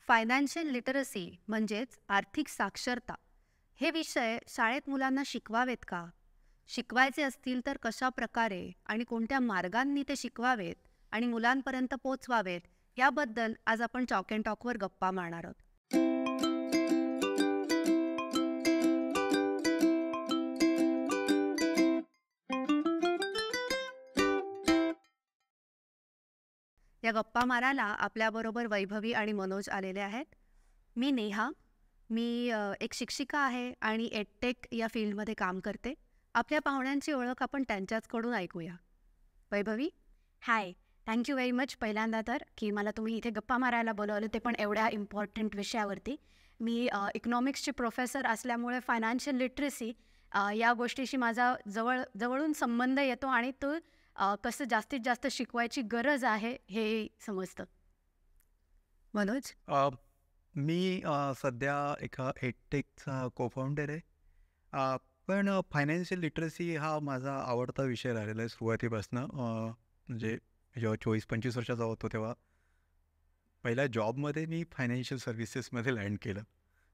Financial literacy म्हणजेच आर्थिक साक्षरता हे विषय शाळेत मुलांना शिकवावेत का? शिकवायचे असतील तर कशा प्रकारे आणि कोणत्या मार्गांनी ते शिकवावेत आणि मुलांपर्यंत पोचवावेत याबद्दल आज आपण टॉक अँड टॉकवर गप्पा मारणार आहोत. या गप्पा मारायला आपल्याबरोबर वैभवी आणि मनोज आलेले आहेत. मी नेहा. मी एक शिक्षिका आहे आणि एडटेक या फील्डमध्ये काम करते. आपल्या पाहुण्यांची ओळख आपण त्यांच्याचकडून ऐकूया. वैभवी. हाय, थँक्यू व्हेरी मच पहिल्यांदा तर की मला तुम्ही इथे गप्पा मारायला बोलवलं, ते पण एवढ्या इम्पॉर्टंट विषयावरती. मी इकॉनॉमिक्सची प्रोफेसर असल्यामुळे फायनान्शियल लिटरसी या गोष्टीशी माझा जवळून संबंध येतो आणि तो कसं जास्तीत जास्त शिकवायची गरज आहे हे समजतं. मनोज. मी सध्या एका एडटेकचा को-फाउंडर आहे. पण फायनान्शियल लिटरसी हा माझा आवडता विषय राहिलेला आहे सुरुवातीपासनं. म्हणजे जेव्हा 24-25 वर्षाचा होतो तेव्हा पहिल्या जॉबमध्ये मी फायनान्शियल सर्व्हिसेसमध्ये लँड केलं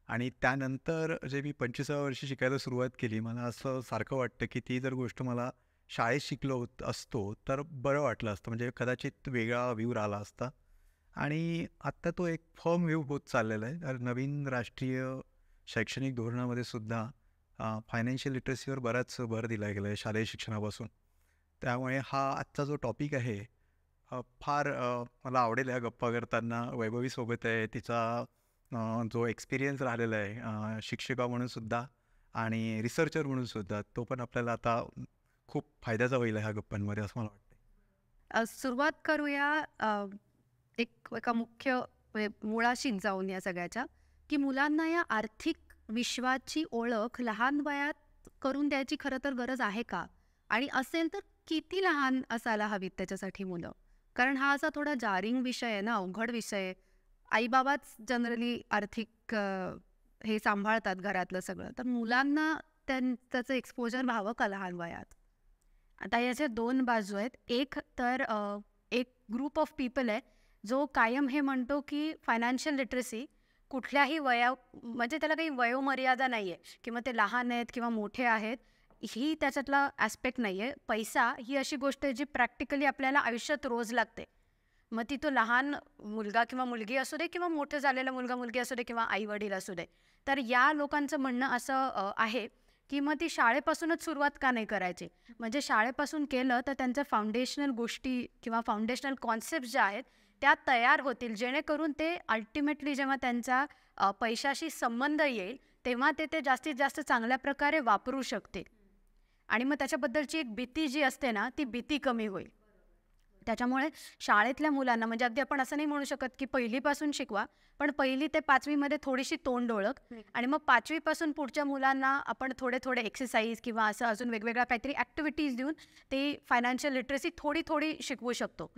आणि त्यानंतर जे मी 25व्या वर्षी शिकायला सुरुवात केली, मला असं सारखं वाटतं की ती जर गोष्ट मला शाळेत शिकलो असतो तर बरं वाटलं असतं. म्हणजे कदाचित वेगळा व्ह्यू राहिला असता. आणि आत्ता तो एक फर्म व्ह्यू होत चाललेला आहे. तर नवीन राष्ट्रीय शैक्षणिक धोरणामध्ये सुद्धा फायनान्शियल लिटरसीवर बराच भर दिला गेला आहे शालेय शिक्षणापासून. त्यामुळे हा आजचा जो टॉपिक आहे फार मला आवडेल. या गप्पा करताना वैभवीसोबत आहे. तिचा जो एक्सपिरियन्स राहिलेला आहे शिक्षिका म्हणून सुद्धा आणि रिसर्चर म्हणून सुद्धा, तो पण आपल्याला आता खूप फायद्याचा होईल ह्या गप्पांमध्ये असं मला वाटतं. सुरुवात करूया एका मुख्य मुळाशी जाऊन या सगळ्याच्या, की मुलांना या आर्थिक विश्वाची ओळख लहान वयात करून द्यायची खरं तर गरज आहे का? आणि असेल तर किती लहान असायला हवीत त्याच्यासाठी मुलं? कारण हा असा थोडा जारिंग विषय आहे ना, अवघड विषय आहे. आईबाबाच जनरली आर्थिक हे सांभाळतात घरातलं सगळं, तर मुलांना त्याचं एक्सपोजर व्हावं का लहान वयात? आता याच्या दोन बाजू आहेत. एक तर एक ग्रुप ऑफ पीपल आहे जो कायम हे म्हणतो की फायनान्शियल लिटरसी कुठल्याही म्हणजे त्याला काही वयोमर्यादा नाही आहे, किंवा ते लहान आहेत किंवा मोठे आहेत, ही त्याच्यातला ॲस्पेक्ट नाही आहे. पैसा ही अशी गोष्ट आहे जी प्रॅक्टिकली आपल्याला आयुष्यात रोज लागते. मग ती तो लहान मुलगा किंवा मुलगी असू दे, किंवा मोठं झालेला मुलगा मुलगी असू दे, किंवा आई वडील असू दे. तर या लोकांचं म्हणणं असं आहे की मग ती शाळेपासूनच सुरुवात का नाही करायची? म्हणजे शाळेपासून केलं तर त्यांच्या फाउंडेशनल गोष्टी किंवा फाउंडेशनल कॉन्सेप्ट ज्या आहेत त्या तयार होतील, जेणेकरून ते अल्टिमेटली जेव्हा त्यांचा पैशाशी संबंध येईल तेव्हा ते जास्तीत जास्त चांगल्या प्रकारे वापरू शकतील. आणि मग त्याच्याबद्दलची एक भीती जी असते ना, ती भीती कमी होईल. त्याच्यामुळे शाळेतल्या मुलांना, म्हणजे अगदी आपण असं नाही म्हणू शकत की पहिलीपासून शिकवा, पण 1ली ते 5वीमध्ये थोडीशी तोंड ओळख, आणि मग 5वीपासून पुढच्या मुलांना आपण थोडे एक्सरसाइज किंवा असं अजून वेगवेगळ्या काहीतरी ॲक्टिव्हिटीज देऊन ते फायनान्शियल लिटरसी थोडी शिकवू शकतो.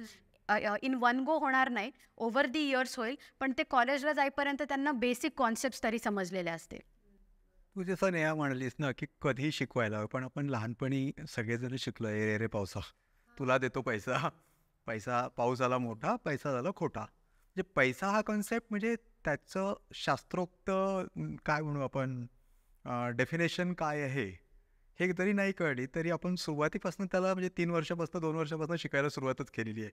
इन वन गो होणार नाही, ओव्हर दी इयर्स होईल, पण ते कॉलेजला जाईपर्यंत त्यांना बेसिक कॉन्सेप्ट तरी समजलेले असतील. तू जसं नेहा म्हणालीस ना की कधी शिकवायला, पण आपण लहानपणी सगळेजण शिकलो, "ए रे पावसा, तुला देतो पैसा, पैसा पाऊस आला मोठा, पैसा झाला खोटा." म्हणजे पैसा हा कॉन्सेप्ट, म्हणजे त्याचं शास्त्रोक्त काय म्हणू आपण, डेफिनेशन काय आहे हे जरी नाही कळली तरी आपण सुरुवातीपासून त्याला, म्हणजे 3 वर्षापासून 2 वर्षापासून शिकायला सुरुवातच केलेली आहे.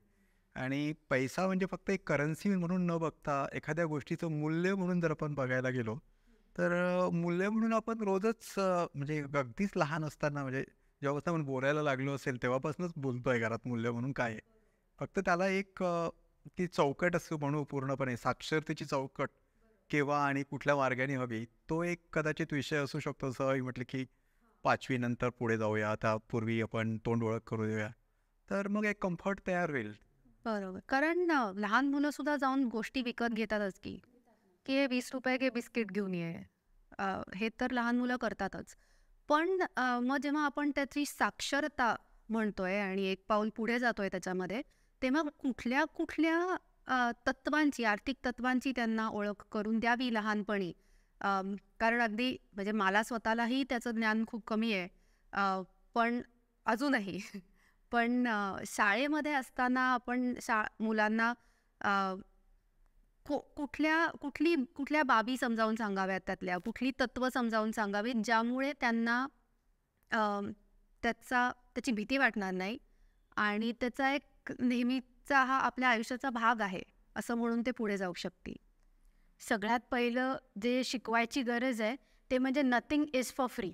आणि पैसा म्हणजे फक्त एक करन्सी म्हणून न बघता एखाद्या गोष्टीचं मूल्य म्हणून जर आपण बघायला गेलो तर मूल्य म्हणून आपण रोजच म्हणजे अगदीच लहान असताना, म्हणजे जेव्हापासून आपण बोलायला लागलो असेल तेव्हापासूनच बोलतो आहे घरात मूल्य म्हणून काय आहे. फक्त त्याला एक ती चौकट असतो म्हणू, पूर्णपणे साक्षरतेची चौकट केव्हा आणि कुठल्या मार्गाने हवी, तो एक कदाचित विषय असू शकतो. असं म्हटलं की 5वी नंतर पुढे जाऊया, आता पूर्वी आपण तोंड ओळख करू देऊया, तर मग एक कम्फर्ट तयार होईल. बरोबर. कारण लहान मुलं सुद्धा जाऊन गोष्टी विकत घेतातच की हे 20 रुपये घे, बिस्किट घेऊन ये. हे तर लहान मुलं करतातच. पण मग जेव्हा आपण त्याची साक्षरता म्हणतोय आणि एक पाऊल पुढे जातोय त्याच्यामध्ये, तेव्हा कुठल्या कुठल्या तत्वांची, आर्थिक तत्वांची त्यांना ओळख करून द्यावी लहानपणी? कारण अगदी म्हणजे मला स्वतःलाही त्याचं ज्ञान खूप कमी आहे, पण अजूनही पण शाळेमध्ये असताना आपण मुलांना कुठल्या बाबी समजावून सांगाव्यात, त्यातल्या कुठली तत्व समजावून सांगावीत ज्यामुळे त्यांना त्याची भीती वाटणार नाही आणि त्याचा एक नेहमीचा हा आपल्या आयुष्याचा भाग आहे असं म्हणून ते पुढे जाऊ शकतील. सगळ्यात पहिलं जे शिकवायची गरज आहे ते म्हणजे नथिंग इज फॉर फ्री.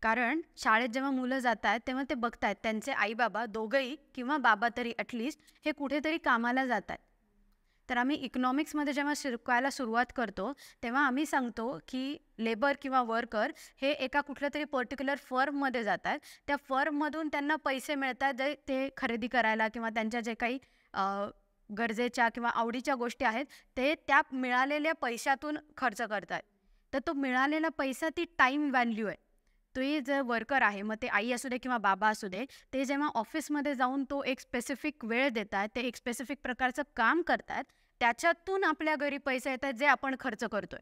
कारण शाळेत जेव्हा मुलं जात आहेत तेव्हा ते बघत आहेत त्यांचे आई बाबा दोघंही किंवा बाबा तरी ॲटलिस्ट हे कुठेतरी कामाला जात आहेत. तर आम्ही इकॉनॉमिक्समध्ये जेव्हा शिकवायला सुरुवात करतो तेव्हा आम्ही सांगतो की लेबर किंवा वर्कर हे एका कुठल्या तरी पर्टिक्युलर फर्ममध्ये जात आहेत. त्या फर्ममधून त्यांना पैसे मिळतात जे ते खरेदी करायला किंवा त्यांच्या जे काही गरजेच्या किंवा आवडीच्या गोष्टी आहेत ते त्या मिळालेल्या पैशातून खर्च करतात. तर तो मिळालेला पैसा ती टाईम व्हॅल्यू आहे. ते जे वर्कर आहे मग ते आई असू दे किंवा बाबा असू दे ते जेव्हा ऑफिसमध्ये जाऊन तो एक स्पेसिफिक वेळ देतात, ते एक स्पेसिफिक प्रकारचं काम करतात, त्याच्यातून आपल्या घरी पैसे येतात जे आपण खर्च करतोय.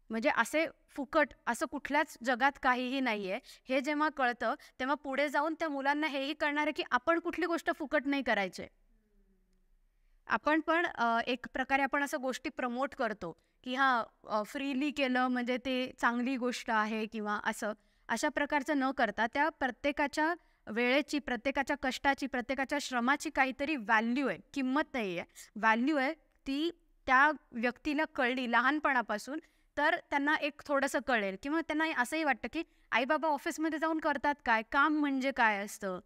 म्हणजे असे फुकट असं कुठल्याच जगात काहीही नाही आहे. हे जेव्हा कळतं तेव्हा पुढे जाऊन त्या मुलांना हेही कळणार आहे की आपण कुठली गोष्ट फुकट नाही करायची. आपण पण एक प्रकारे आपण असं गोष्टी प्रमोट करतो की हां फ्रीली केलं म्हणजे ते चांगली गोष्ट आहे किंवा असं. अशा प्रकारचं न करता त्या प्रत्येकाच्या वेळेची, प्रत्येकाच्या कष्टाची, प्रत्येकाच्या श्रमाची काहीतरी व्हॅल्यू आहे, किंमत नाही आहे, व्हॅल्यू आहे. ती त्या व्यक्तीला कळली लहानपणापासून तर त्यांना एक थोडंसं कळेल किंवा त्यांना असंही वाटतं की आई बाबा ऑफिसमध्ये जाऊन करतात काय, काम म्हणजे काय असतं.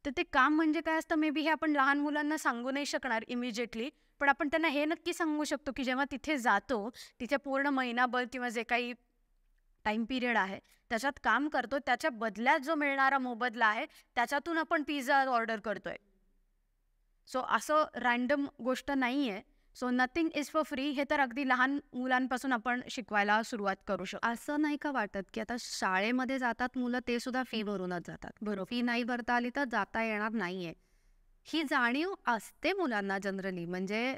तर ते काम म्हणजे काय असतं मे बी हे आपण लहान मुलांना सांगू नाही शकणार इमिजिएटली, पण आपण त्यांना हे नक्की सांगू शकतो की जेव्हा तिथे जातो तिथे पूर्ण महिनाभर किंवा जे काही टाईम पिरियड आहे त्याच्यात काम करतो, त्याच्या बदल्यात जो मिळणारा मोबदला आहे त्याच्यातून आपण पिझ्झा ऑर्डर करतोय. सो असं रँडम गोष्ट नाही आहे. So nothing is for free हे तर अगदी लहान मुलांपासून आपण शिकवायला सुरुवात करू शकतो. असं नाही का वाटत की आता शाळेमध्ये जातात मुलं ते सुद्धा फी भरूनच जातात. बरोबर, फी नाही भरता आली तर जाता येणार नाहीये ही जाणीव असते मुलांना जनरली. म्हणजे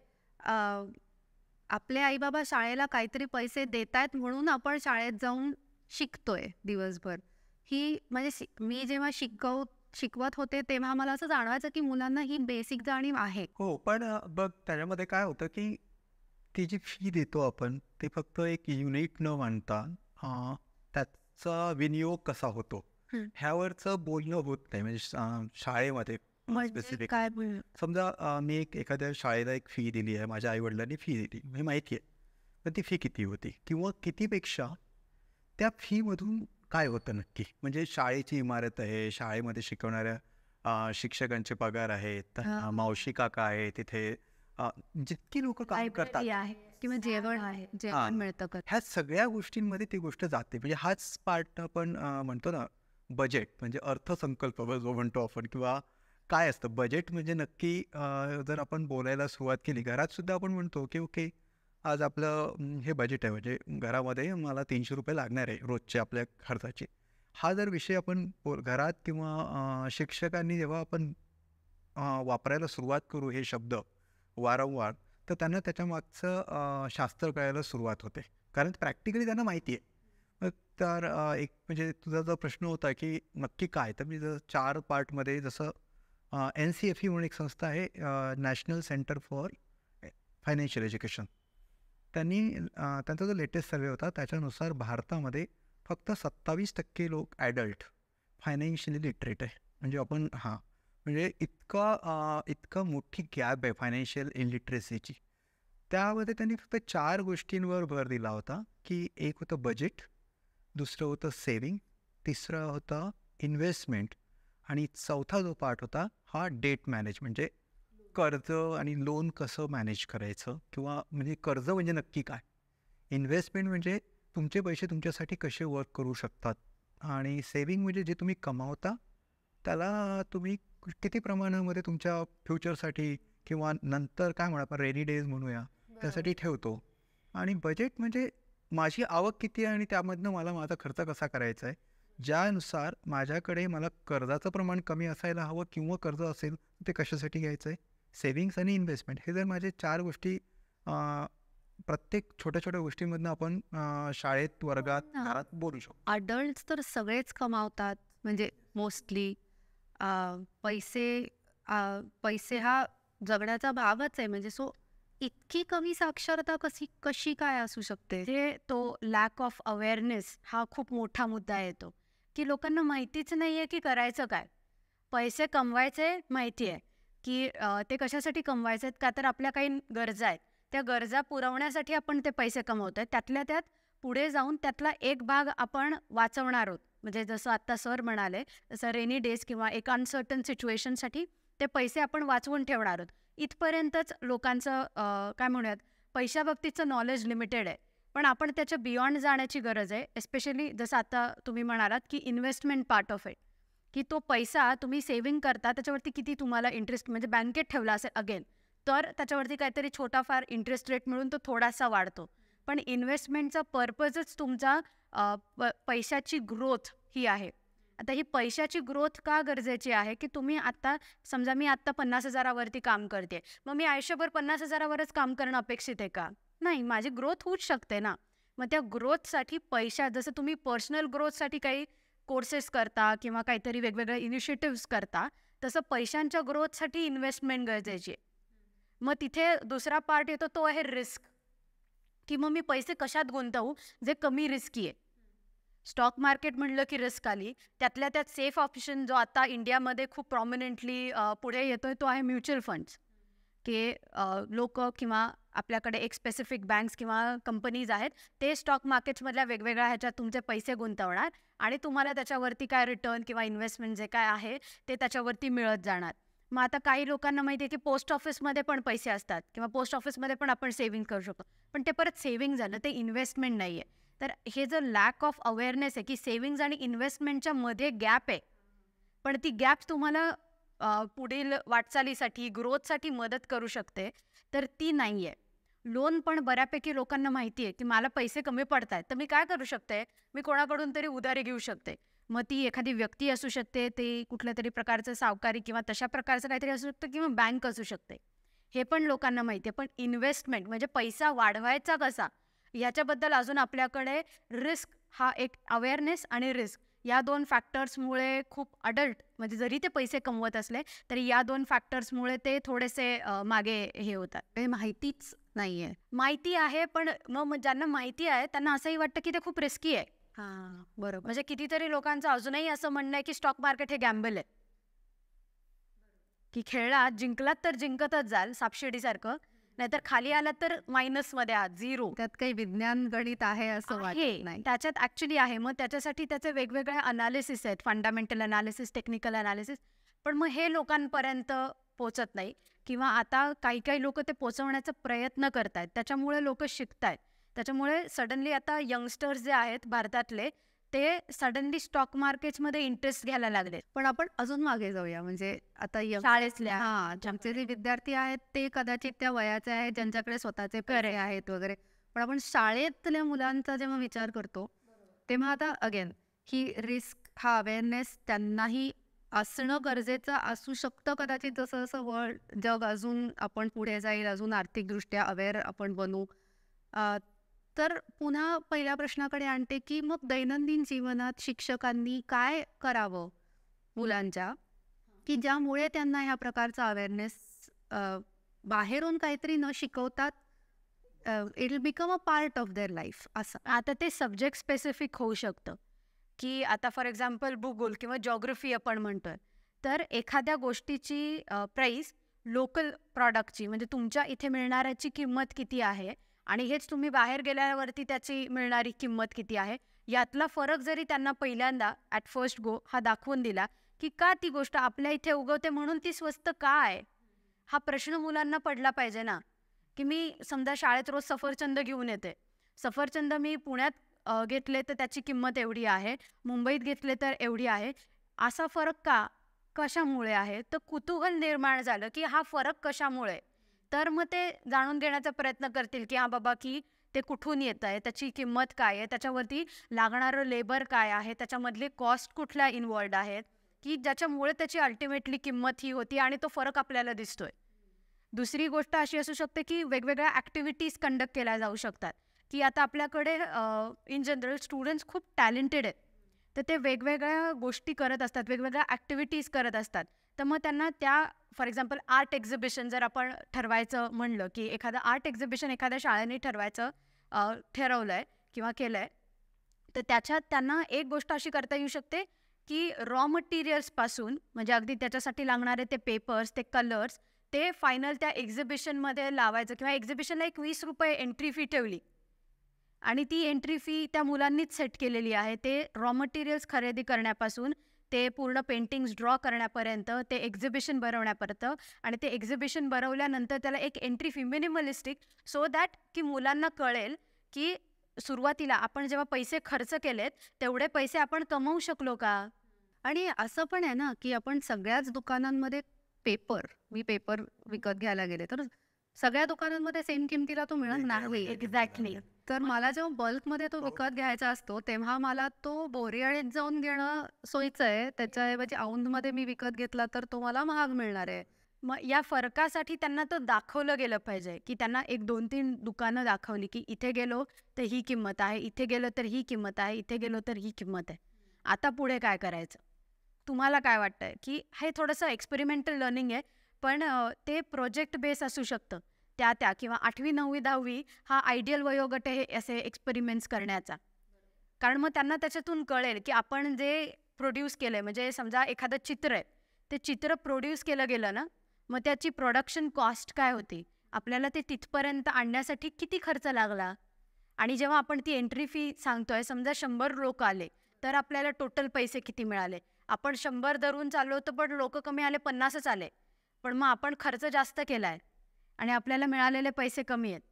आपले आई बाबा शाळेला काहीतरी पैसे देत आहेत म्हणून आपण शाळेत जाऊन शिकतोय दिवसभर. ही म्हणजे मी जेव्हा शिकवत होते तेव्हा मला असं जाणवायचं की मुलांना ही बेसिक जाणीव आहे. हो, पण बघ त्याच्यामध्ये काय होतं की ती जी फी देतो आपण ते फक्त एक युनिट न मानता त्याचा विनियोग कसा होतो ह्यावरचं बोलणं होत नाही. म्हणजे शाळेमध्ये म्हणजे स्पेसिफिक काय समजा मी एखाद्या शाळेला एक फी दिली आहे, माझ्या आईवडिलांनी फी दिली, हे माहिती आहे. तर ती फी किती होती किंवा कितीपेक्षा त्या फीमधून काय होतं नक्की. म्हणजे शाळेची इमारत आहे, शाळेमध्ये शिकवणाऱ्या शिक्षकांचे पगार आहेत, मावशी काका आहे तिथे, जितकी लोक काम करतात किंवा जेवण मिळतं का, ह्या सगळ्या गोष्टींमध्ये ती गोष्ट जाते. म्हणजे हाच पार्ट आपण म्हणतो ना बजेट, म्हणजे अर्थसंकल्प जो म्हणतो आपण, किंवा काय असतं बजेट म्हणजे नक्की. जर आपण बोलायला सुरुवात केली घरात सुद्धा आपण म्हणतो की ओके आज आपलं हे बजेट आहे, म्हणजे घरामध्ये मला 300 रुपये लागणार आहे रोजचे आपल्या खर्चाचे. हा जर विषय आपण घरात किंवा शिक्षकांनी जेव्हा आपण वापरायला सुरुवात करू हे शब्द वारंवार, तर त्यांना त्याच्या मागचं शास्त्र कळायला सुरुवात होते, कारण प्रॅक्टिकली त्यांना माहिती आहे. तर एक म्हणजे तुझा जो प्रश्न होता की नक्की काय, तर मी जर 4 पार्टमध्ये जसं NCFE म्हणून एक संस्था आहे, national centre for financial education, त्यांनी त्यांचा जो लेटेस्ट सर्वे होता त्याच्यानुसार भारतामध्ये फक्त 27% लोक ॲडल्ट फायनान्शियली लिटरेट आहे. म्हणजे आपण म्हणजे इतका मोठी गॅप आहे फायनान्शियल इलिटरेसीची. त्यामध्ये त्यांनी फक्त 4 गोष्टींवर भर दिला होता की एक होतं बजेट, दुसरं होतं सेविंग, तिसरं होतं इन्व्हेस्टमेंट आणि चौथा जो पार्ट होता हा डेट मॅनेज, म्हणजे कर्ज आणि लोन कसं मॅनेज करायचं, किंवा म्हणजे कर्ज म्हणजे नक्की काय, इन्व्हेस्टमेंट म्हणजे तुमचे पैसे तुमच्यासाठी कसे वर्क करू शकतात, आणि सेविंग म्हणजे जे तुम्ही कमावता त्याला तुम्ही किती प्रमाणामध्ये तुमच्या फ्युचरसाठी किंवा नंतर काय म्हणू आपण रेनी डेज म्हणूया त्यासाठी ठेवतो. आणि बजेट म्हणजे माझी आवक किती आहे आणि त्यामधनं मला माझा खर्च कसा करायचा आहे, ज्यानुसार माझ्याकडे मला कर्जाचं प्रमाण कमी असायला हवं किंवा कर्ज असेल ते कशासाठी घ्यायचं आहे. सेविंग्स आणि इन्व्हेस्टमेंट हे जर माझे 4 गोष्टी प्रत्येक छोट्या छोट्या गोष्टींमधनं आपण शाळेत वर्गात घरात बोलू शकतो. अडल्ट तर सगळेच कमावतात म्हणजे मोस्टली. पैसे हा जगण्याचा भागच आहे. म्हणजे सो इतकी कमी साक्षरता कशी काय असू शकते? ते तो लॅक ऑफ अवेअरनेस हा खूप मोठा मुद्दा येतो, की लोकांना माहितीच नाही आहे की करायचं काय. पैसे कमवायचे माहिती आहे, की ते कशासाठी कमवायचे आहेत, का तर आपल्या काही गरजा आहेत. त्या गरजा पुरवण्यासाठी आपण ते पैसे कमवतोय. त्यातल्या त्यात पुढे जाऊन त्यातला एक भाग आपण वाचवणार आहोत. म्हणजे जसं आत्ता सर म्हणाले, तसं रेनी डेज किंवा एक अनसर्टन सिच्युएशनसाठी ते पैसे आपण वाचवून ठेवणार आहोत. इथपर्यंतच लोकांचं काय म्हणूयात, पैशाबाबतीचं नॉलेज लिमिटेड आहे. पण आपण त्याच्या बियॉन्ड जाण्याची गरज आहे. एस्पेशली जसं आता तुम्ही म्हणालात, की इन्व्हेस्टमेंट पार्ट ऑफ इट, की तो पैसा तुम्ही सेव्हिंग करता त्याच्यावरती किती तुम्हाला इंटरेस्ट म्हणजे बँकेत ठेवला असेल अगेन, तर त्याच्यावरती काहीतरी छोटाफार इंटरेस्ट रेट मिळून तो थोडासा वाढतो. पण इन्व्हेस्टमेंटचा पर्पजच तुमचा पैशाची ग्रोथ ही आहे. आता ही पैशाची ग्रोथ का गरजेची आहे, की तुम्ही आत्ता समजा मी आत्ता 50,000वरती काम करते, मग मी आयुष्यभर 50,000वरच काम करणं अपेक्षित आहे का? नाही, माझी ग्रोथ होऊच शकते ना. मग त्या ग्रोथसाठी जसं तुम्ही पर्सनल ग्रोथसाठी काही कोर्सेस करता किंवा काहीतरी वेगवेगळे इनिशिएटिव्स करता, तसं पैशांच्या ग्रोथसाठी इन्व्हेस्टमेंट गरजेची आहे. मग तिथे दुसरा पार्ट येतो, तो आहे रिस्क, की मग मी पैसे कशात गुंतवू जे कमी रिस्की आहे. स्टॉक मार्केट म्हणलं की रिस्क आली. त्यातल्या त्यात सेफ ऑप्शन जो आता इंडियामध्ये खूप प्रॉमिनंटली पुढे येतोय, तो आहे म्युच्युअल फंड्स, की लोक किंवा आपल्याकडे एक स्पेसिफिक बँक्स किंवा कंपनीज आहेत, ते स्टॉक मार्केट्समधल्या वेगवेगळ्या ह्याच्यात तुमचे पैसे गुंतवणार आणि तुम्हाला त्याच्यावरती काय रिटर्न किंवा इन्व्हेस्टमेंट जे काय आहे ते त्याच्यावरती मिळत जाणार. मग आता काही लोकांना माहिती आहे की पोस्ट ऑफिसमध्ये पण पैसे असतात किंवा पोस्ट ऑफिसमध्ये पण आपण सेव्हिंग करू शकतो, पण ते परत सेव्हिंग झालं, ते इन्व्हेस्टमेंट नाही आहे. तर हे जर लॅक ऑफ अवेअरनेस आहे की सेव्हिंग्ज आणि इन्व्हेस्टमेंटच्या मध्ये गॅप आहे, पण ती गॅप तुम्हाला पुढील वाटचालीसाठी ग्रोथसाठी मदत करू शकते, तर ती नाही आहे. लोन पण बऱ्यापैकी लोकांना माहिती आहे की मला पैसे कमी पडत आहेत, तर मी काय करू शकते, मी कोणाकडून तरी उधारी घेऊ शकते. मग ती एखादी व्यक्ती असू शकते, ते कुठल्या तरी प्रकारचं सावकारी किंवा तशा प्रकारचं काहीतरी असू शकतं किंवा बँक असू शकते. हे पण लोकांना माहिती आहे. पण इन्व्हेस्टमेंट म्हणजे पैसा वाढवायचा कसा, याच्याबद्दल अजून आपल्याकडे रिस्क हा एक अवेअरनेस आणि रिस्क या 2 फॅक्टर्समुळे खूप अडल्ट म्हणजे जरी ते पैसे कमवत असले तरी या 2 फॅक्टर्समुळे ते थोडेसे मागे हे होतात. हे माहितीच नाहीये. माहिती आहे, पण मग ज्यांना माहिती आहे त्यांना असंही वाटतं की ते खूप रिस्की आहे. हां, बरोबर. म्हणजे कितीतरी लोकांचं अजूनही असं म्हणणं आहे की स्टॉक मार्केट हे गॅम्बल आहे, की खेळलात जिंकलात तर जिंकतच जाल सापशिडीसारखं, नाहीतर खाली आलात तर मायनसमध्ये आहात, झिरो. त्यात काही विज्ञान गणित आहे असं वाटत आहे, नाही. त्याच्यात ॲक्च्युली आहे. मग त्याच्यासाठी त्याचे वेगवेगळे अनालिसिस आहेत, फंडामेंटल अनालिसिस, टेक्निकल अनालिसिस. पण मग हे लोकांपर्यंत पोचत नाही किंवा आता काही काही लोक ते पोचवण्याचा प्रयत्न करतायत. त्याच्यामुळे लोक शिकतायत. त्याच्यामुळे सडनली आता यंगस्टर्स जे आहेत भारतातले, ते सडनली स्टॉक मार्केट्समध्ये इंटरेस्ट घ्यायला लागले. पण आपण अजून मागे जाऊया. म्हणजे आता शाळेतल्या आमचे जे विद्यार्थी आहेत ते कदाचित त्या वयाचे आहेत ज्यांच्याकडे स्वतःचे पैसे आहेत वगैरे. पण आपण शाळेतल्या मुलांचा जेव्हा विचार करतो तेव्हा आता अगेन ही रिस्क हा अवेअरनेस त्यांनाही असणं गरजेचं असू शकतं कदाचित. जसं जसं वर्ल्ड जग अजून आपण पुढे जाईल, अजून आर्थिकदृष्ट्या अवेअर आपण बनू. तर पुन्हा पहिल्या प्रश्नाकडे आणते की मग दैनंदिन जीवनात शिक्षकांनी काय करावं मुलांच्या, की ज्यामुळे त्यांना ह्या प्रकारचा अवेअरनेस बाहेरून काहीतरी न शिकवतात it will become a part of their life. असं आता ते सब्जेक्ट स्पेसिफिक होऊ शकतं, की आता फॉर एक्झाम्पल भूगोल किंवा जॉग्रफी आपण म्हणतोय, तर एखाद्या गोष्टीची प्राईस लोकल प्रॉडक्टची म्हणजे तुमच्या इथे मिळणाऱ्याची किंमत किती आहे आणि हेच तुम्ही बाहेर गेल्यावरती त्याची मिळणारी किंमत किती आहे, यातला फरक जरी त्यांना पहिल्यांदा ॲट फर्स्ट गो हा दाखवून दिला, की का ती गोष्ट आपल्या इथे उगवते म्हणून ती स्वस्त का आहे, हा प्रश्न मुलांना पडला पाहिजे ना. की मी समजा शाळेत रोज सफरचंद घेऊन येते, सफरचंद मी पुण्यात घेतले तर त्याची किंमत एवढी आहे, मुंबईत घेतले तर एवढी आहे, असा फरक का, कशामुळे आहे. तर कुतूहल निर्माण झालं की हा फरक कशामुळे, तर मग ते जाणून घेण्याचा प्रयत्न करतील की हा बाबा की ते कुठून येत आहे, त्याची किंमत काय आहे, त्याच्यावरती लागणारं लेबर काय आहे, त्याच्यामधले कॉस्ट कुठल्या इन्वॉल्ड आहेत, की ज्याच्यामुळे त्याची अल्टिमेटली किंमत ही होती आणि तो फरक आपल्याला दिसतोय. दुसरी गोष्ट अशी असू शकते की वेगवेगळ्या ॲक्टिव्हिटीज कंडक्ट केल्या जाऊ शकतात, की आता आपल्याकडे इन जनरल स्टुडंट्स खूप टॅलेंटेड आहेत, तर ते वेगवेगळ्या गोष्टी करत असतात, वेगवेगळ्या ॲक्टिव्हिटीज करत असतात, तर मग त्यांना त्या फॉर एक्झाम्पल आर्ट एक्झिबिशन जर आपण ठरवायचं म्हणलं की एखादं आर्ट एक्झिबिशन एखाद्या शाळेने ठरवलं आहे किंवा केलं आहे, तर त्याच्यात त्यांना एक गोष्ट अशी करता येऊ शकते की रॉ मटेरियल्सपासून म्हणजे अगदी त्याच्यासाठी लागणारे ते पेपर्स, ते कलर्स, ते फायनल त्या एक्झिबिशनमध्ये लावायचं किंवा एक्झिबिशनला एक 20 रुपये एंट्री फी ठेवली आणि ती एंट्री फी त्या मुलांनीच सेट केलेली आहे. ते रॉ मटेरियल्स खरेदी करण्यापासून ते पूर्ण पेंटिंग्स ड्रॉ करण्यापर्यंत, ते एक्झिबिशन भरवण्यापर्यंत आणि ते एक्झिबिशन भरवल्यानंतर त्याला एक entry fee minimalistic, so that की मुलांना कळेल की सुरुवातीला आपण जेव्हा पैसे खर्च केलेत तेवढे पैसे आपण कमवू शकलो का. आणि असं पण आहे ना, की आपण सगळ्याच दुकानांमध्ये मी पेपर विकत घ्यायला गेले तर सगळ्या दुकानांमध्ये सेम किमतीला तो मिळत नाही. एक्झॅक्टली. तर मला जेव्हा बल्कमध्ये तो विकत घ्यायचा असतो तेव्हा मला तो बोरिवलीत जाऊन घेणं सोयीचं आहे. त्याच्याऐवजी औंधमध्ये मी विकत घेतला तर तो मला महाग मिळणार आहे. मग या फरकासाठी त्यांना तो दाखवलं गेलं पाहिजे की त्यांना एक 2-3 दुकानं दाखवली की इथे गेलो तर ही किंमत आहे, इथे गेलो तर ही किंमत आहे, इथे गेलो तर ही किंमत आहे. आता पुढे काय करायचं? तुम्हाला काय वाटतंय की हे थोडंसं एक्सपेरिमेंटल लर्निंग आहे, पण ते प्रोजेक्ट बेस असू शकतं. त्या किंवा 8वी, 9वी, 10वी हा आयडियल वयोगट आहे असे एक्सपेरिमेंट्स करण्याचा. कारण मग त्यांना त्याच्यातून कळेल की आपण जे प्रोड्यूस केलंय, म्हणजे समजा एखादं चित्र आहे, ते चित्र प्रोड्यूस केलं गेलं ना, मग त्याची प्रोडक्शन कॉस्ट काय होती, आपल्याला ते तिथपर्यंत आणण्यासाठी किती खर्च लागला, आणि जेव्हा आपण ती एंट्री फी सांगतोय, समजा 100 लोक आले तर आपल्याला टोटल पैसे किती मिळाले. आपण 100 धरून चाललो होतो पण लोक कमी आले, 50च आले, पण मग आपण खर्च जास्त केलाय आणि आपल्याला मिळालेले पैसे कमी आहेत.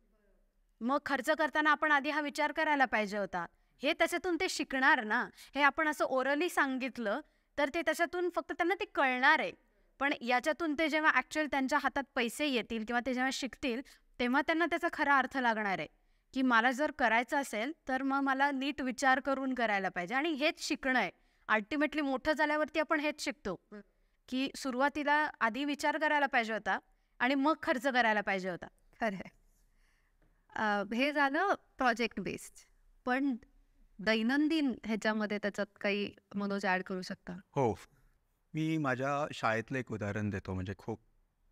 मग खर्च करताना आपण आधी हा विचार करायला पाहिजे होता. हे त्याच्यातून ते शिकणार ना. हे आपण असं ओरली सांगितलं तर ते त्याच्यातून फक्त त्यांना ते कळणार आहे, पण याच्यातून ते जेव्हा ॲक्च्युअल त्यांच्या हातात पैसे येतील किंवा ते जेव्हा शिकतील तेव्हा त्यांना त्याचा खरा अर्थ लागणार आहे की मला जर करायचं असेल तर मग मला नीट विचार करून करायला पाहिजे. आणि हेच शिकणं आहे अल्टिमेटली. मोठं झाल्यावरती आपण हेच शिकतो की सुरुवातीला आधी विचार करायला पाहिजे होता आणि मग खर्च करायला पाहिजे होता. खरं आहे. हे झालं प्रोजेक्ट बेस्ड. पण दैनंदिन ह्याच्यामध्ये त्याच्यात काही मनोज ॲड करू शकता? हो. मी माझ्या शाळेतलं एक उदाहरण देतो. म्हणजे खूप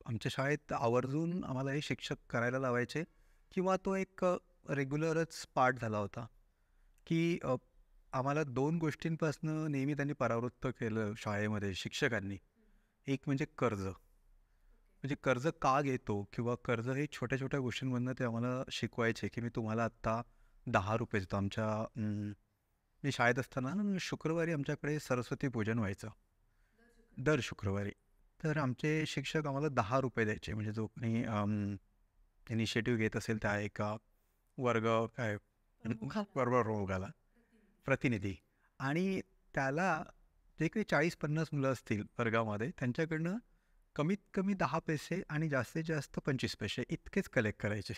आमच्या शाळेत आवर्जून आम्हाला हे शिक्षक करायला लावायचे किंवा तो एक रेग्युलरच पार्ट झाला होता की आम्हाला 2 गोष्टींपासून नेहमी त्यांनी परावृत्त केलं शाळेमध्ये शिक्षकांनी. एक म्हणजे कर्ज. म्हणजे कर्ज का घेतो किंवा कर्ज हे छोट्या छोट्या गोष्टींमधनं ते आम्हाला शिकवायचे की मी तुम्हाला आत्ता 10 रुपये देतो. मी शाळेत असताना शुक्रवारी आमच्याकडे सरस्वती पूजन व्हायचं दर शुक्रवारी. तर आमचे शिक्षक आम्हाला 10 रुपये द्यायचे. म्हणजे जो कोणी इनिशिएटिव्ह घेत असेल त्या एका वर्गाला प्रतिनिधी, आणि त्याला जे काही 40-50 मुलं असतील वर्गामध्ये त्यांच्याकडनं कमीत कमी 10 पैसे आणि जास्तीत जास्त 25 पैसे इतकेच कलेक्ट करायचे.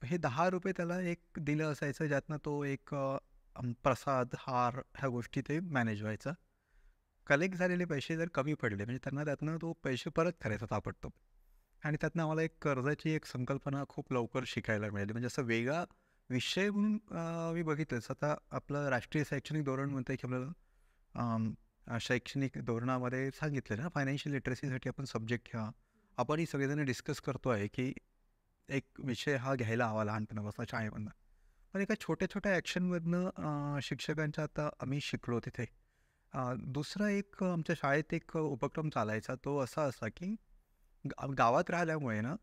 हे 10 रुपये त्याला एक दिलं असायचं ज्यातनं तो एक प्रसाद, हार ह्या गोष्टी ते मॅनेज व्हायचा. कलेक्ट झालेले पैसे जर कमी पडले म्हणजे त्यांना त्यातनं तो पैसे परत करायचा ताबडतोब. आणि त्यातनं आम्हाला एक कर्जाची एक संकल्पना खूप लवकर शिकायला मिळाली. म्हणजे असं वेगळा विषय म्हणून मी बघितलंच. आता आपलं राष्ट्रीय शैक्षणिक धोरण म्हणतं की आपल्याला शैक्षणिक धोरणामध्ये सांगितलं ना फायनान्शियल लिटरसीसाठी आपण सब्जेक्ट घ्या. आपणही सगळेजण डिस्कस करतो आहे की एक विषय हा घ्यायला हवा लहानपणापासून शाळेमधनं. पण एका छोट्या छोट्या ॲक्शनमधनं शिक्षकांच्या आता आम्ही शिकलो तिथे. दुसरा एक आमच्या शाळेत एक उपक्रम चालायचा. तो असा की गावात राहिल्यामुळे ना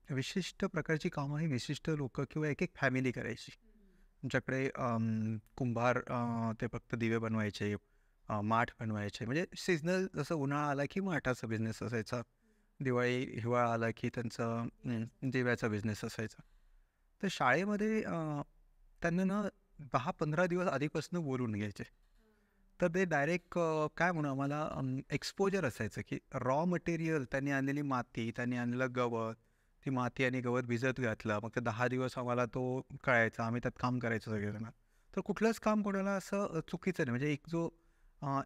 विशिष्ट प्रकारची कामं ही विशिष्ट लोक किंवा एक फॅमिली करायची. आमच्याकडे कुंभार ते फक्त दिवे बनवायचे, माठ बनवायचे. म्हणजे सीजनल जसं उन्हाळा आला की माठाचा बिझनेस असायचा, दिवाळी हिवाळा आला की त्यांचा दिव्याचा बिझनेस असायचा. तर शाळेमध्ये त्यांना ना 10-15 दिवस आधीपासून बोलून घ्यायचे. तर ते डायरेक्ट काय म्हणू आम्हाला एक्सपोजर असायचं की रॉ मटेरियल त्यांनी आणलेली माती, त्यांनी आणलेलं गवत, ती माती आणि गवत भिजत घातलं. मग ते 10 दिवस आम्हाला तो कळायचा. आम्ही त्यात काम करायचं सगळेजण. तर कुठलंच काम कोणाला असं चुकीचं नाही. म्हणजे एक जो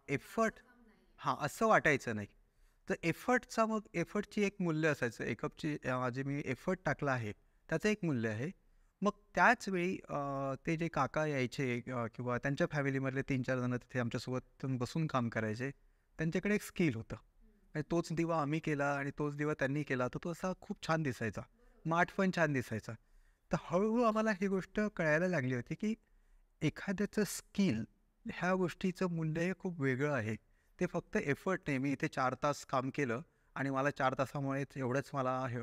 एफर्ट असं वाटायचं नाही. तर एफर्टची एक मूल्य असायचं. एकपची जे मी एफर्ट टाकला आहे त्याचं एक मूल्य आहे. मग त्याच वेळी ते जे काका यायचे किंवा त्यांच्या फॅमिलीमधले 3-4 जण तिथे आमच्यासोबत बसून काम करायचे, त्यांच्याकडे एक स्किल होतं. म्हणजे तोच दिवा आम्ही केला आणि तोच दिवा त्यांनी केला, तर तो असा खूप छान दिसायचा. माठ पण छान दिसायचा. तर हळू आम्हाला ही गोष्ट कळायला लागली होती, की एखाद्याचं स्किल ह्या गोष्टीचं मूल्य हे खूप वेगळं आहे. ते फक्त एफर्ट नाही. मी इथे 4 तास काम केलं आणि मला 4 तासामुळेच एवढंच मला हे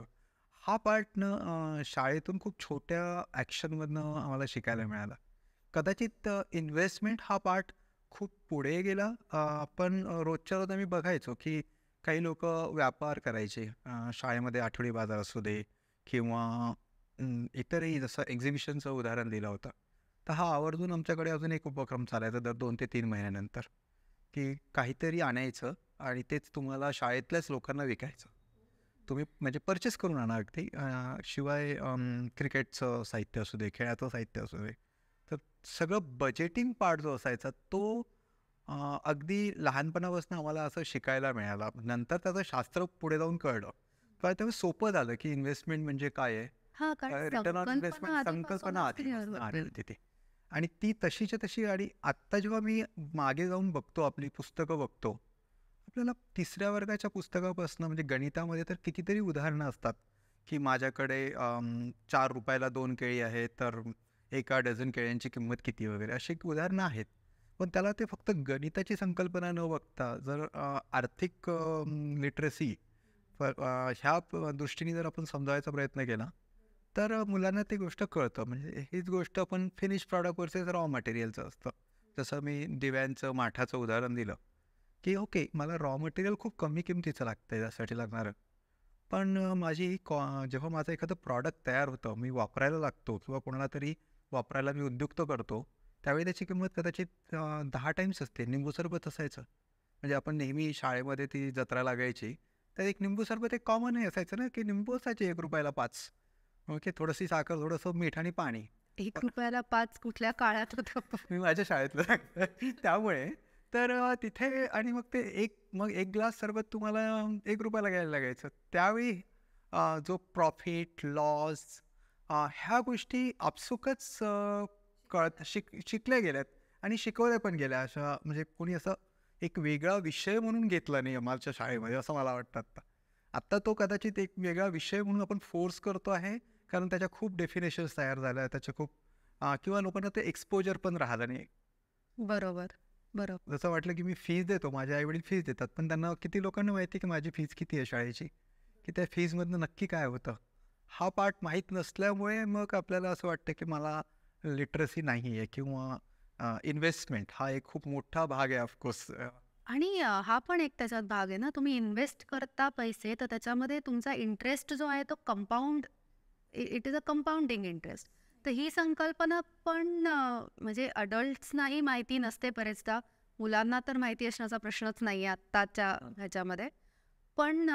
हा पार्टनं शाळेतून खूप छोट्या ॲक्शनमधनं आम्हाला शिकायला मिळाला. कदाचित इन्व्हेस्टमेंट हा पार्ट खूप पुढे गेला. पण रोजच्या रोज आम्ही बघायचो, की काही लोकं व्यापार करायचे. शाळेमध्ये आठवडी बाजार असू दे किंवा इतरही जसं एक्झिबिशनचं उदाहरण दिलं होतं. तर हा आवर्जून आमच्याकडे अजून एक उपक्रम चालायचा दर 2 ते 3 महिन्यानंतर, की काहीतरी आणायचं आणि तेच तुम्हाला शाळेतल्याच लोकांना विकायचं. तुम्ही म्हणजे पर्चेस करून आणा अगदी. शिवाय क्रिकेटचं साहित्य असू दे, खेळाचं साहित्य असू दे. तर सगळं बजेटिंग पार्ट जो असायचा तो अगदी लहानपणापासून आम्हाला असं शिकायला मिळाला. नंतर त्याचं शास्त्र पुढे जाऊन कळलं. पण तेव्हा सोपं झालं, की इन्व्हेस्टमेंट म्हणजे काय आहे? हां, कारण रिटर्न ऑन इन्व्हेस्टमेंट संकल्पना संकल्पना आधीपासूनच क्लिअर आधीपासून होती. आली होती ती. आणि ती तशीच्या तशी आणि आत्ता जेव्हा मी मागे जाऊन बघतो, आपली पुस्तकं बघतो, आपल्याला 3ऱ्या वर्गाच्या पुस्तकापासून म्हणजे गणितामध्ये तर कितीतरी उदाहरणं असतात, की माझ्याकडे ₹4 2 केळी आहेत, तर एका डझन केळ्यांची किंमत किती वगैरे अशी उदाहरणं आहेत. पण त्याला ते फक्त गणिताची संकल्पना न बघता जर आर्थिक लिटरसी ह्या दृष्टीने जर आपण समजावायचा प्रयत्न केला, तर मुलांना ती गोष्ट कळतं. म्हणजे हीच गोष्ट आपण फिनिश प्रॉडक्ट वर्सेस रॉ मटेरियलचं असतं. जसं मी दिव्यांचं, माठाचं उदाहरण दिलं, की ओके मला रॉ मटेरियल खूप कमी किमतीचं लागतं त्यासाठी लागणारं. पण जेव्हा माझं एखादं प्रॉडक्ट तयार होतं, मी वापरायला लागतो किंवा कोणाला तरी वापरायला मी उद्युक्त करतो, त्यावेळी त्याची किंमत कदाचित 10 टाईम्स असते. लिंबू सरबत असायचं. म्हणजे आपण नेहमी शाळेमध्ये ती जत्रा लागायची, तर एक लिंबू सरबत एक कॉमनही असायचं ना, की लिंबू असायचे ₹1 ला 5. ओके. थोडीशी साखर, थोडंसं मीठ आणि पाणी. ₹1 5 कुठल्या काळात होतं? मी माझ्या शाळेतलं सांगतोय. त्यामुळे तर तिथे आणि मग एक ग्लास सरबत तुम्हाला ₹1 घ्यायला लागायचं. त्यावेळी जो प्रॉफिट, लॉस ह्या गोष्टी आपसुकच शिकल्या गेल्यात आणि शिकवल्या पण गेल्या. अशा म्हणजे कोणी असं एक वेगळा विषय म्हणून घेतला नाही आमच्या शाळेमध्ये असं मला वाटतं आत्ता. आत्ता तो कदाचित एक वेगळा विषय म्हणून आपण फोर्स करतो आहे, कारण त्याच्या खूप डेफिनेशन्स तयार झाल्या आहेत. त्याच्या खूप किंवा लोकांना ते एक्सपोजर पण राहिलं नाही. बरोबर, बरोबर. जसं वाटलं की मी फीज देतो, माझे आई-वडील फीज देतात. पण त्यांना किती लोकांना माहिती आहे की माझी फीज किती आहे शाळेची? की त्या फीजमधनं नक्की काय होतं? हा पार्ट माहीत नसल्यामुळे मग आपल्याला असं वाटतं की मला लिटरसी नाही आहे किंवा इन्व्हेस्टमेंट हा एक खूप मोठा भाग आहे ऑफकोर्स. आणि हा पण एक त्याच्यात भाग आहे ना, तुम्ही इन्व्हेस्ट करता पैसे, तर त्याच्यामध्ये तुमचा इंटरेस्ट जो आहे तो compound it is a compounding interest. तर ही संकल्पना पण म्हणजे अडल्ट्सनाही माहिती नसते बरेचदा. मुलांना तर माहिती असण्याचा प्रश्नच नाही आहे आत्ताच्या ह्याच्यामध्ये. पण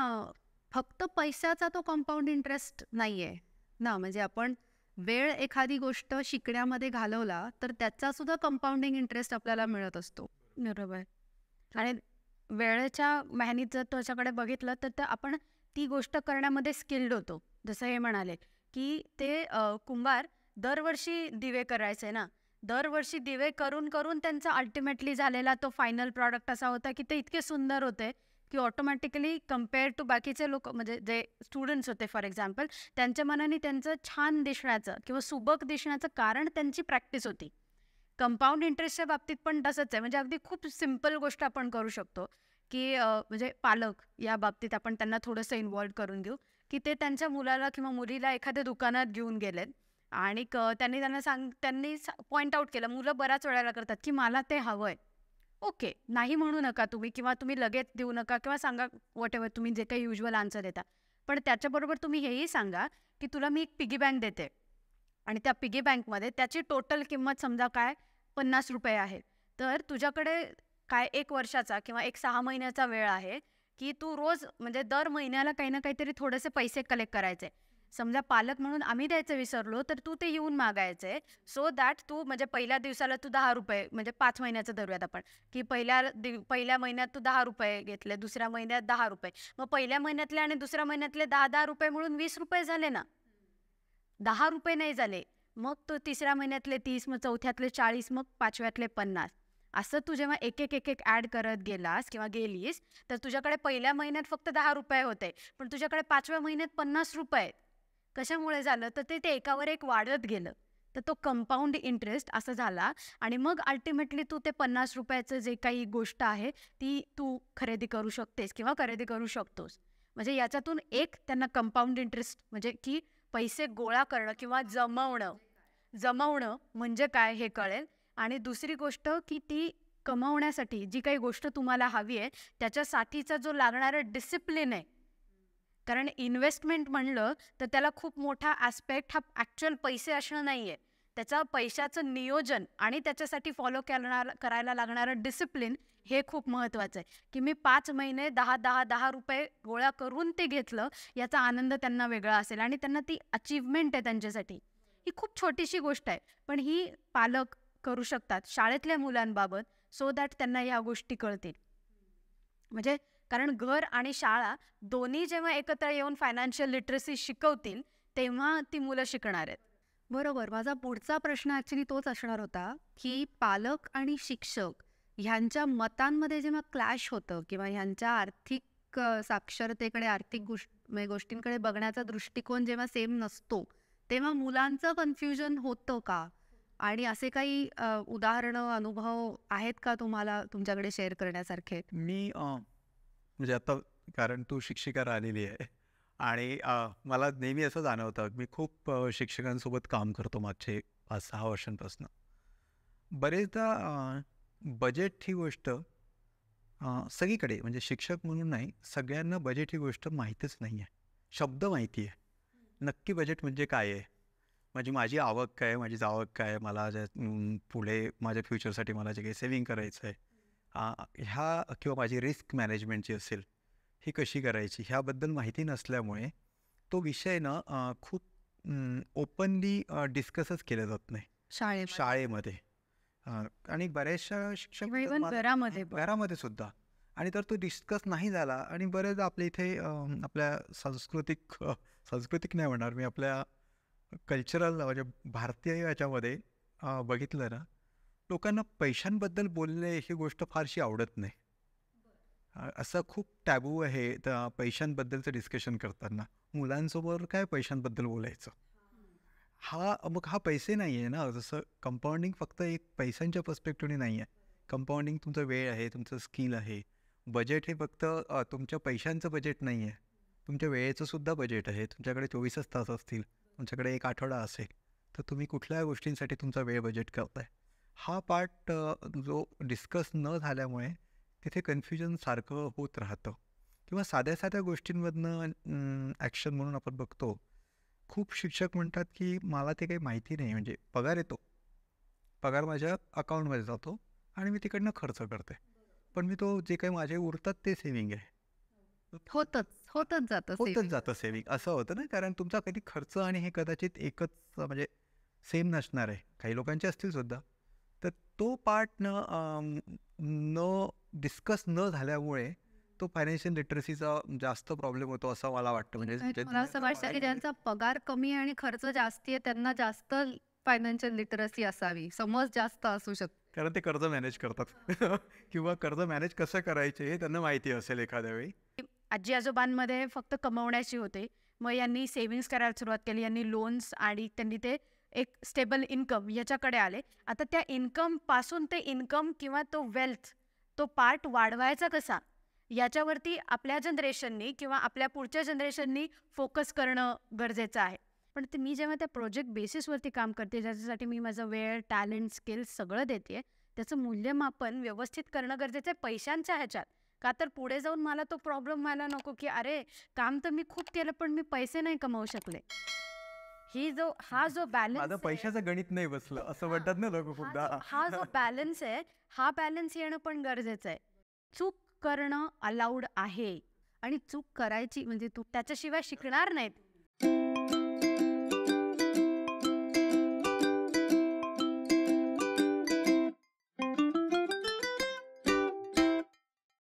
फक्त पैशाचा तो कंपाऊंड इंटरेस्ट नाही आहे ना, म्हणजे आपण वेळ एखादी गोष्ट शिकण्यामध्ये घालवला, तर त्याचासुद्धा कंपाउंडिंग इंटरेस्ट आपल्याला मिळत असतो. बरोबर. आणि वेळेच्या मेहनीत जर त्याच्याकडे बघितलं तर आपण ती गोष्ट करण्यामध्ये स्किल्ड होतो. जसं हे म्हणाले की ते कुंभार दरवर्षी दिवे करायचे ना, दरवर्षी दिवे करून करून त्यांचा अल्टिमेटली झालेला तो फायनल प्रॉडक्ट असा होता की ते इतके सुंदर होते की ऑटोमॅटिकली कम्पेअर टू बाकीचे लोक, म्हणजे जे स्टुडंट्स होते फॉर एक्झाम्पल, त्यांच्या मनाने त्यांचं छान दिसण्याचं किंवा सुबक दिसण्याचं कारण त्यांची प्रॅक्टिस होती. कंपाऊंड इंटरेस्टच्या बाबतीत पण तसंच आहे. म्हणजे अगदी खूप सिंपल गोष्ट आपण करू शकतो की म्हणजे पालक या बाबतीत आपण त्यांना थोडंसं इन्व्हॉल्व करून घेऊ की ते त्यांच्या मुलाला किंवा मुलीला एखाद्या दुकानात घेऊन गेलेत आणि त्यांनी पॉइंट आउट केलं. मुलं बऱ्याच वेळेला करतात की मला ते हवं आहे. ओके, नाही म्हणू नका तुम्ही किंवा तुम्ही लगेच देऊ नका किंवा सांगा व्हॉटएव्हर तुम्ही जे काही युज्युअल आन्सर देता. पण त्याच्याबरोबर तुम्ही हेही सांगा की तुला मी एक पिगी बँक देते आणि त्या पिगी बँकमध्ये त्याची टोटल किंमत समजा काय ₹50 आहे. तर तुझ्याकडे काय 1 वर्षाचा किंवा 6 महिन्याचा वेळ आहे की तू रोज म्हणजे दर महिन्याला काही ना काहीतरी थोडेसे पैसे कलेक्ट करायचे. समजा पालक म्हणून आम्ही द्यायचं विसरलो तर तू ते येऊन मागायचे. सो दॅट तू म्हणजे पहिल्या दिवसाला तू ₹10 म्हणजे 5 महिन्याचं धरूयात आपण की पहिल्या महिन्यात तू ₹10 घेतले, दुसऱ्या महिन्यात ₹10. मग पहिल्या महिन्यातले आणि दुसऱ्या महिन्यातले ₹10 मिळून ₹20 झाले ना. ₹10 नाही झाले. मग तो तिसऱ्या महिन्यातले 30, मग चौथ्यातले 40, मग 5व्यातले 50 असं तू जेव्हा एक एक एक एक ॲड करत गेलास किंवा गेलीस तर तुझ्याकडे पहिल्या महिन्यात फक्त 10 रुपये होते, पण तुझ्याकडे 5व्या महिन्यात 50 रुपये आहेत. कशामुळे झालं तर ते ते एकावर एक वाढत गेलं. तर तो कंपाऊंड इंटरेस्ट असा झाला आणि मग अल्टिमेटली तू ते 50 रुपयाचं जे काही गोष्ट आहे ती तू खरेदी करू शकतेस किंवा खरेदी करू शकतोस. म्हणजे याच्यातून एक त्यांना कंपाऊंड इंटरेस्ट म्हणजे की पैसे गोळा करणं किंवा जमवणं म्हणजे काय हे कळेल. आणि दुसरी गोष्ट की ती कमवण्यासाठी जी काही गोष्ट तुम्हाला हवी आहे त्याच्यासाठीचा जो लागणारा डिसिप्लिन आहे. कारण इन्व्हेस्टमेंट म्हणलं तर त्याला खूप मोठा ॲस्पेक्ट हा ॲक्च्युअल पैसे असणं नाही आहे. त्याचं पैशाचं नियोजन आणि त्याच्यासाठी फॉलो करायला लागणारं डिसिप्लिन हे खूप महत्त्वाचं आहे. की मी 5 महिने 10 रुपये गोळा करून ते घेतलं याचा आनंद त्यांना वेगळा असेल आणि त्यांना ती अचीवमेंट आहे त्यांच्यासाठी. ही खूप छोटीशी गोष्ट आहे, पण ही पालक करू शकतात शाळेतल्या मुलांबाबत सो दॅट त्यांना ह्या गोष्टी कळतील. म्हणजे कारण घर आणि शाळा दोन्ही जेव्हा एकत्र येऊन फायनान्शियल लिटरसी शिकवतील तेव्हा ती मुलं शिकणार आहेत. बरोबर. माझा पुढचा प्रश्न ॲक्च्युली तोच असणार होता, की पालक आणि शिक्षक ह्यांच्या मतांमध्ये जेव्हा क्लॅश होतं किंवा ह्यांच्या आर्थिक साक्षरतेकडे, आर्थिक म्हणजे गोष्टींकडे बघण्याचा दृष्टिकोन जेव्हा सेम नसतो, तेव्हा मुलांचं कन्फ्युजन होतं का? आणि असे काही उदाहरणं, अनुभव आहेत का तुम्हाला तुमच्याकडे शेअर करण्यासारखे? मी म्हणजे आता कारण तू शिक्षिका राहिलेली आहे आणि मला नेहमी असं जाणवतं मी खूप शिक्षकांसोबत काम करतो मागचे 5-6 वर्षांपासून. बरेचदा बजेट ही गोष्ट सगळीकडे म्हणजे शिक्षक म्हणून नाही, सगळ्यांना बजेट ही गोष्ट माहीतच नाही आहे. शब्द माहिती आहे, नक्की बजेट म्हणजे काय आहे, म्हणजे माझी आवक काय आहे, माझी जावक काय आहे, मला पुढे माझ्या फ्युचरसाठी मला जे काही सेव्हिंग करायचं आहे ह्या किंवा माझी रिस्क मॅनेजमेंट जी असेल ही कशी करायची ह्याबद्दल माहिती नसल्यामुळे तो विषय ना खूप ओपनली डिस्कसच केला जात नाही शाळेमध्ये. आणि बऱ्याचशा शिक्षक किंवा इव्हन घरामध्ये पण. घरामध्ये सुद्धा. आणि तर तो डिस्कस नाही झाला आणि बरेच आपल्या इथे आपल्या सांस्कृतिक नाही म्हणणार मी, आपल्या कल्चरल म्हणजे भारतीय याच्यामध्ये बघितलं ना, लोकांना पैशांबद्दल बोलणे ही गोष्ट फारशी आवडत नाही. असं खूप टॅबू आहे त्या पैशांबद्दलचं डिस्कशन करताना. मुलांसमोर काय पैशांबद्दल बोलायचं? मग हा पैसे नाही आहे ना, जसं कंपाऊंडिंग फक्त एक पैशांच्या पर्स्पेक्टिव्हने नाही आहे. कंपाऊंडिंग तुमचा वेळ आहे, तुमचं स्किल आहे. बजेट हे फक्त तुमच्या पैशांचं बजेट नाही आहे, तुमच्या वेळेचं सुद्धा बजेट आहे. तुमच्याकडे 24च तास असतील, तुमच्याकडे 1 आठवडा असेल, तर तुम्ही कुठल्या गोष्टींसाठी तुमचा वेळ बजेट करताय. हा पार्ट जो डिस्कस न झाल्यामुळे तिथे कन्फ्युजन सारखं होत राहतं. किंवा साध्या साध्या गोष्टींमधनं ॲक्शन म्हणून आपण बघतो. खूप शिक्षक म्हणतात की मला ते काही माहिती नाही, म्हणजे पगार येतो, पगार माझ्या अकाउंटमध्ये जातो आणि मी तिकडनं खर्च करते, पण मी तो जे काही माझे उरतात ते सेव्हिंग आहे. होतच जातं सेव्हिंग असं होतं ना, कारण तुमचा कधी खर्च आणि हे कदाचित एकच म्हणजे सेम नसणार आहे, काही लोकांचे असतील सुद्धा. तर तो पार्ट न डिस्कस न झाल्यामुळे तो फायनान्शियल लिटरसीचा जास्त प्रॉब्लेम होतो असं मला वाटतं. म्हणजे मला असं वाटतं की ज्यांचा पगार कमी आणि खर्च जास्ती आहे त्यांना जास्त फायनान्शियल लिटरसी असावी, समज जास्त असू शकतो. कारण ते कर्ज मॅनेज करतात किंवा कर्ज मॅनेज कसं करायचे हे त्यांना माहिती असेल एखाद्या वेळी. आजी आजोबांमध्ये फक्त कमवण्याची होते, मग यांनी सेव्हिंग्स करायला सुरुवात केली, यांनी लोन्स आणि त्यांनी ते एक स्टेबल इन्कम याच्याकडे आले. आता त्या इन्कमपासून ते इन्कम किंवा तो वेल्थ तो पार्ट वाढवायचा कसा याच्यावरती आपल्या जनरेशननी किंवा आपल्या पुढच्या जनरेशननी फोकस करणं गरजेचं आहे. पण ते मी जेव्हा त्या प्रोजेक्ट बेसिसवरती काम करते, ज्याच्यासाठी मी माझा वेळ, टॅलेंट, स्किल्स सगळं देते, त्याचं मूल्यमापन व्यवस्थित करणं गरजेचं आहे पैशांच्या ह्याच्यात. का तर पुढे जाऊन मला तो प्रॉब्लेम व्हायला नको की अरे काम तर मी खूप केलं पण मी पैसे नाही कमावू शकले. हा जो बॅलन्स पैशाचं गणित नाही बसलं असं म्हणतात ना लोक खूपदा. हा जो बॅलन्स आहे हा बॅलन्स येणं पण गरजेचं आहे. चूक करणं अलाउड आहे आणि चूक करायची म्हणजे तू त्याच्याशिवाय शिकणार नाहीत.